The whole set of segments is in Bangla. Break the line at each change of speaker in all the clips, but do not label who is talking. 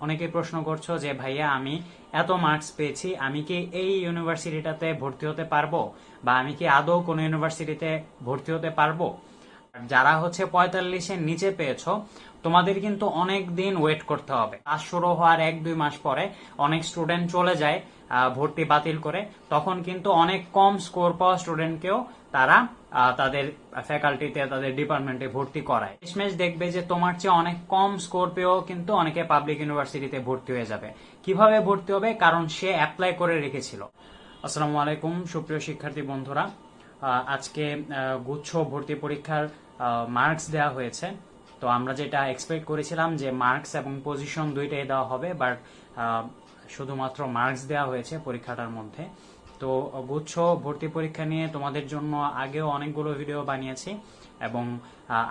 অনেকে প্রশ্ন করছো যে ভাইয়া আমি এত মার্কস পেয়েছি, আমি কি এই ইউনিভার্সিটিটাতে ভর্তি হতে পারবো, বা আমি কি আদৌ কোনো ইউনিভার্সিটিতে ভর্তি হতে পারবো। যারা হচ্ছে 45-এর নিচে পেয়েছো, তোমাদের কিন্তু অনেক দিন ওয়েট করতে হবে। ক্লাস শুরু হওয়ার 1-2 মাস পরে অনেক স্টুডেন্ট চলে যায় ভর্তি বাতিল করে। তখন কিন্তু অনেক কম স্কোর পাওয়া স্টুডেন্টকেও তারা তাদের ফ্যাকাল্টিতে, তাদের ডিপার্টমেন্টে ভর্তি করায়। শেষমেশ দেখবে যে তোমার চেয়ে অনেক কম স্কোর পেয়েও কিন্তু অনেকে পাবলিক ইউনিভার্সিটিতে ভর্তি হয়ে যাবে। কিভাবে ভর্তি হবে? কারণ সে অ্যাপ্লাই করে রেখেছিল। আসসালামু আলাইকুম সুপ্রিয় শিক্ষার্থী বন্ধুরা, আজকে গুচ্ছ ভর্তি পরীক্ষার মার্কস দেওয়া হয়েছে। তো আমরা যেটা এক্সপেক্ট করেছিলাম যে মার্কস এবং পজিশন দুইটাই দেওয়া হবে, বাট শুধুমাত্র মার্কস দেওয়া হয়েছে পরীক্ষাটার মধ্যে। তো গুচ্ছ ভর্তি পরীক্ষা নিয়ে তোমাদের জন্য আগেও অনেকগুলো ভিডিও বানিয়েছি, এবং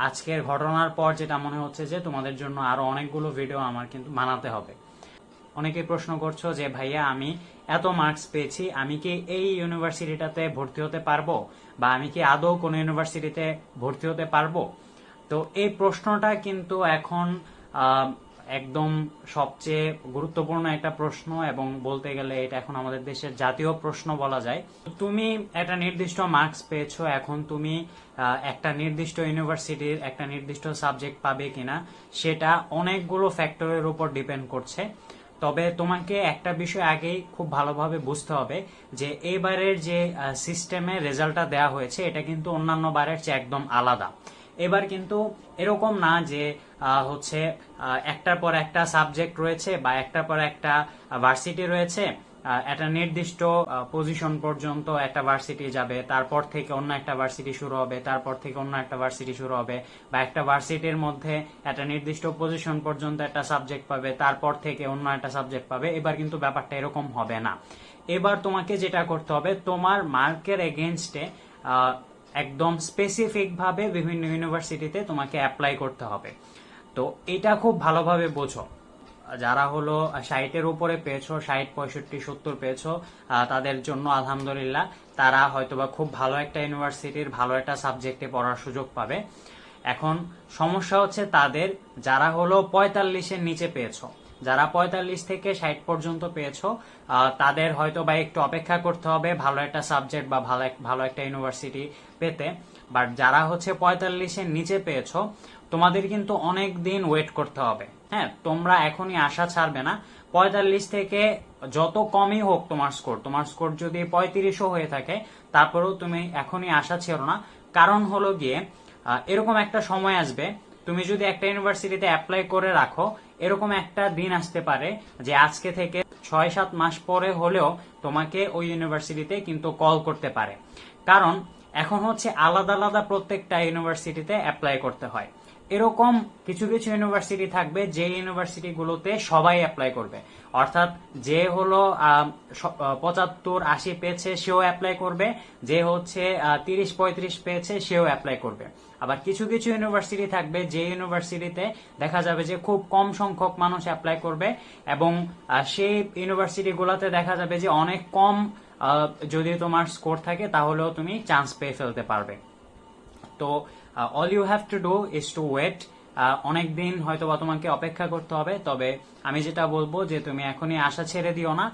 আজকের ঘটনার পর যেটা মনে হচ্ছে যে তোমাদের জন্য আরো অনেকগুলো ভিডিও আমার কিন্তু বানাতে হবে। অনেকে প্রশ্ন করছো যে ভাইয়া আমি এত মার্কস পেয়েছি, আমি কি এই ইউনিভার্সিটিটাতে ভর্তি হতে পারবো, বা আমি কি আদৌ কোনো ইউনিভার্সিটিতে ভর্তি হতে পারবো। তো এই প্রশ্নটা কিন্তু এখন একদম সবচেয়ে গুরুত্বপূর্ণ একটা প্রশ্ন, এবং বলতে গেলে এটা এখন আমাদের দেশের জাতীয় প্রশ্ন বলা যায়। তুমি একটা নির্দিষ্ট মার্কস পেয়েছো, এখন তুমি একটা নির্দিষ্ট ইউনিভার্সিটির একটা নির্দিষ্ট সাবজেক্ট পাবে কিনা সেটা অনেকগুলো ফ্যাক্টরের উপর ডিপেন্ড করছে। তবে তোমাকে একটা বিষয় আগেই খুব ভালোভাবে বুঝতে হবে যে এবারের যে সিস্টেমে রেজাল্টটা দেওয়া হয়েছে এটা কিন্তু অন্যান্য বারের চেয়ে একদম আলাদা। এবার কিন্তু এরকম না যে হচ্ছে একটার পর একটা সাবজেক্ট রয়েছে বা একটার পর একটা ভার্সিটি রয়েছে, একটা নির্দিষ্ট পজিশন পর্যন্ত একটা ভার্সিটি যাবে, তারপর থেকে অন্য একটা ভার্সিটি শুরু হবে, তারপর থেকে অন্য একটা ভার্সিটি শুরু হবে, বা একটা ভার্সিটির মধ্যে একটা নির্দিষ্ট পজিশন পর্যন্ত একটা সাবজেক্ট পাবে, তারপর থেকে অন্য একটা সাবজেক্ট পাবে। এবার কিন্তু ব্যাপারটা এরকম হবে না। এবার তোমাকে যেটা করতে হবে, তোমার মার্কের এগেনস্টে একদম স্পেসিফিক ভাবে বিভিন্ন ইউনিভার্সিটিতে তোমাকে অ্যাপ্লাই করতে হবে। তো এটা খুব ভালোভাবে বোঝো। যারা হলো 60-এর উপরে পেয়েছো, 60, 65, 70 পেয়েছো, তাদের জন্য আলহামদুলিল্লাহ, তারা হয়তোবা খুব ভালো একটা ইউনিভার্সিটির ভালো একটা সাবজেক্টে পড়ার সুযোগ পাবে। এখন সমস্যা হচ্ছে তাদের যারা হলো 45-এর নিচে পেয়েছো, যারা 45 থেকে 60 পর্যন্ত পেয়েছো, তাদের হয়তো বা একটু অপেক্ষা করতে হবে ভালো একটা সাবজেক্ট বা ভালো একটা ইউনিভার্সিটি পেতে। বাট যারা হচ্ছে 45-এর নিচে পেয়েছো, তোমাদের কিন্তু অনেক দিন ওয়েট করতে হবে। হ্যাঁ, তোমরা এখনই আশা ছাড়বে না। 45 থেকে যত কমই হোক তোমার স্কোর যদি 35ও হয়ে থাকে, তারপরেও তুমি এখনই আশা ছেড়ো না। কারণ হলো গিয়ে এরকম একটা সময় আসবে, তুমি যদি একটা ইউনিভার্সিটিতে অ্যাপ্লাই করে রাখো, এরকম একটা দিন আসতে পারে যে আজকে থেকে 6-7 মাস পরে হলেও তোমাকে ওই ইউনিভার্সিটিতে কিন্তু কল করতে পারে। কারণ এখন হচ্ছে আলাদা আলাদা প্রত্যেকটা ইউনিভার্সিটিতে অ্যাপ্লাই করতে হয়। এরকম কিছু কিছু ইউনিভার্সিটি থাকবে যে ইউনিভার্সিটিগুলোতে সবাই অ্যাপ্লাই করবে, অর্থাৎ যে হলো 75-80 পেয়েছে সেও অ্যাপ্লাই করবে, যে হচ্ছে 30-35 পেয়েছে সেও অ্যাপ্লাই করবে। আবার কিছু কিছু ইউনিভার্সিটি থাকবে যে ইউনিভার্সিটিতে দেখা যাবে যে খুব কম সংখ্যক মানুষ অ্যাপ্লাই করবে, এবং সেই ইউনিভার্সিটিগুলোতে দেখা যাবে যে অনেক কম যদি তোমার স্কোর থাকে তাহলেও তুমি চান্স পেয়ে ফেলতে পারবে। তো all you have to do is to wait. অনেকদিন হয়তো বা তোমাকে অপেক্ষা করতে হবে। তবে আমি যেটা বলবো যে তুমি এখনই আশা ছেড়ে দিও না।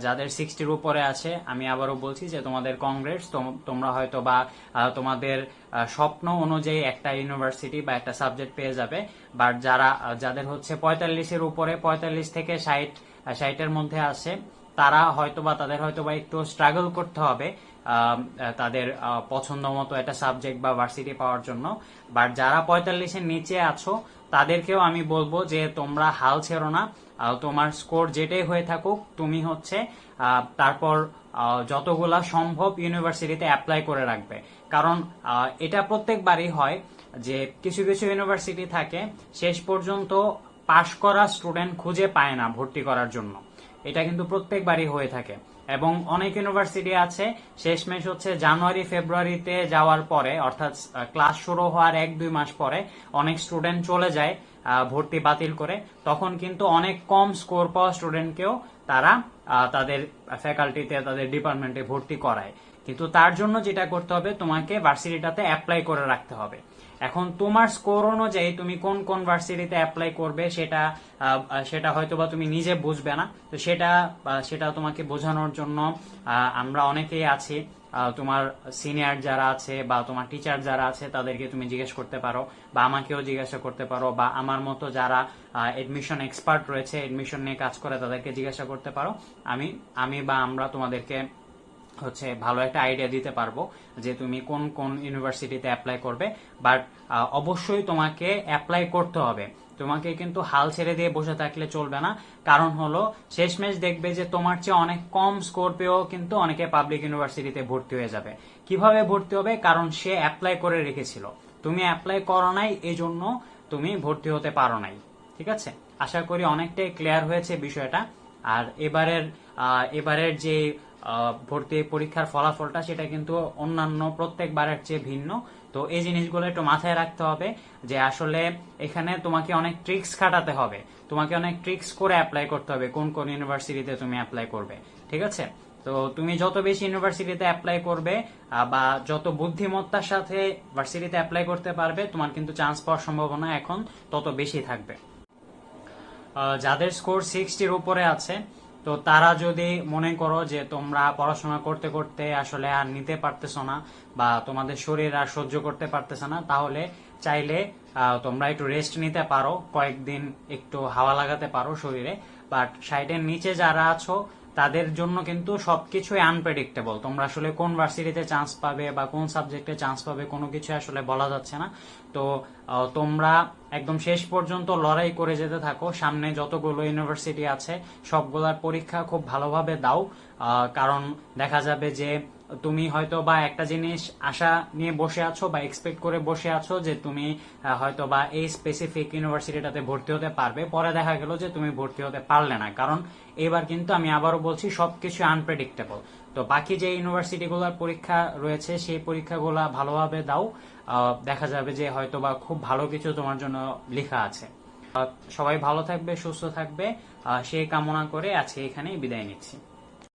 যাদের 60-র উপরে আছে, আমি আবারও বলছি যে তোমাদের কংগ্রেস, তোমরা হয়তো বা তোমাদের স্বপ্ন অনুযায়ী একটা ইউনিভার্সিটি বা একটা সাবজেক্ট পেয়ে যাবে। বাট যাদের হচ্ছে 45-এর উপরে, 45 থেকে 60-এর মধ্যে আছে, তাদের হয়তোবা একটু স্ট্রাগল করতে হবে তাদের পছন্দ মতো একটা সাবজেক্ট বা ভার্সিটি পাওয়ার জন্য। বাট যারা 45-এর নিচে আছো, তাদেরকেও আমি বলবো যে তোমরা হাল ছেড়ো না। তোমার স্কোর যেটাই হয়ে থাকুক, তুমি হচ্ছে তারপর যতগুলা সম্ভব ইউনিভার্সিটিতে অ্যাপ্লাই করে রাখবে। কারণ এটা প্রত্যেকবারই হয় যে কিছু কিছু ইউনিভার্সিটি থাকে শেষ পর্যন্ত পাশ করা স্টুডেন্ট খুঁজে পায় না ভর্তি করার জন্য। এটা কিন্তু প্রত্যেকবারই হয়ে থাকে, এবং অনেক ইউনিভার্সিটি আছে শেষমেশ হচ্ছে জানুয়ারি ফেব্রুয়ারিতে যাওয়ার পরে, অর্থাৎ ক্লাস শুরু হওয়ার 1-2 মাস পরে অনেক স্টুডেন্ট চলে যায় ভর্তি বাতিল করে। তখন কিন্তু অনেক কম স্কোর পাওয়া স্টুডেন্টকেও তারা তাদের ফ্যাকাল্টিতে, তাদের ডিপার্টমেন্টে ভর্তি করায়। কিন্তু তার জন্য যেটা করতে হবে, তোমাকে ভার্সিটিটাতে অ্যাপ্লাই করে রাখতে হবে। এখন তোমার স্কোর অনুযায়ী তুমি কোন কোন ভার্সিটিতে অ্যাপ্লাই করবে সেটা হয়তোবা তুমি নিজে বুঝবে না। তো সেটা তোমাকে বোঝানোর জন্য আমরা অনেকেই আছি। তোমার সিনিয়র যারা আছে বা তোমার টিচার যারা আছে তাদেরকে তুমি জিজ্ঞেস করতে পারো, বা আমাকেও জিজ্ঞাসা করতে পারো, বা আমার মতো যারা এডমিশন এক্সপার্ট রয়েছে, এডমিশন নিয়ে কাজ করে, তাদেরকে জিজ্ঞাসা করতে পারো। আমি বা আমরা তোমাদেরকে ভালো একটা আইডিয়া দিতে পারবো যে তুমি কোন কোন ইউনিভার্সিটিতে অ্যাপ্লাই করবে। বাট অবশ্যই তোমাকে অ্যাপ্লাই করতে হবে, তোমাকে কিন্তু হাল ছেড়ে দিয়ে বসে থাকলে চলবে না। কারণ হলো শেষমেশ দেখবে যে তোমার চেয়ে অনেক কম স্কোর পেয়েও কিন্তু অনেকে পাবলিক ইউনিভার্সিটিতে ভর্তি হয়ে যাবে। কিভাবে ভর্তি হবে? কারণ সে অ্যাপ্লাই করে রেখেছিল, তুমি অ্যাপ্লাই করো নাই, এই জন্য তুমি ভর্তি হতে পারো নাই। ঠিক আছে, আশা করি অনেকটাই ক্লিয়ার হয়েছে বিষয়টা। আর এবারের যে ভর্তি পরীক্ষার ফলাফলটা সেটা কিন্তু অন্যান্য প্রত্যেকবারের চেয়ে ভিন্ন। তো এই জিনিসগুলো একটু মাথায় রাখতে হবে যে আসলে এখানে তোমাকে অনেক ট্রিক্স খাটাতে হবে, তোমাকে অনেক ট্রিক্স করে অ্যাপ্লাই করতে হবে কোন কোন ইউনিভার্সিটিতে তুমি অ্যাপ্লাই করবে। ঠিক আছে, তো তুমি যত বেশি ইউনিভার্সিটিতে অ্যাপ্লাই করবে বা যত বুদ্ধিমত্তার সাথে ভার্সিটিতে অ্যাপ্লাই করতে পারবে, তোমার কিন্তু চান্স পাওয়ার সম্ভাবনা এখন তত বেশি থাকবে। যাদের স্কোর 60-র উপরে আছে, তো তারা যদি মনে করো যে তোমরা পড়াশোনা করতে করতে আসলে আর নিতে পারতেছো না বা তোমাদের শরীর আর সহ্য করতে পারতেছে না, তাহলে চাইলে তোমরা একটু রেস্ট নিতে পারো, কয়েকদিন একটু হাওয়া লাগাতে পারো শরীরে। বাট 60-এর নিচে যারা আছো তাদের জন্য কিন্তু সবকিছুই আনপ্রেডিক্টেবল। তোমরা আসলে কোন ভার্সিটিতে চান্স পাবে বা কোন সাবজেক্টে চান্স পাবে কোনো কিছু আসলে বলা যাচ্ছে না। তো তোমরা একদম শেষ পর্যন্ত লড়াই করে যেতে থাকো, সামনে যতগুলো ইউনিভার্সিটি আছে সবগুলোর পরীক্ষা খুব ভালোভাবে দাও। কারণ দেখা যাবে যে তুমি হয়তো বা একটা জিনিস আশা নিয়ে বসে আছো বা এক্সপেক্ট করে বসে আছো যে তুমি হয়তো বা এই স্পেসিফিক ইউনিভার্সিটিটাতে ভর্তি হতে পারবে, পরে দেখা গেল যে তুমি ভর্তি হতে পারলে না। কারণ এবার কিন্তু আমি আবারও বলছি সবকিছু আনপ্রেডিক্টেবল। তো বাকি যে ইউনিভার্সিটিগুলোর পরীক্ষা রয়েছে সেই পরীক্ষাগুলো ভালোভাবে দাও, দেখা যাবে যে হয়তো বা খুব ভালো কিছু তোমার জন্য লেখা আছে। সবাই ভালো থাকবে, সুস্থ থাকবে, সেই কামনা করে আজকে এখানেই বিদায় নিচ্ছি।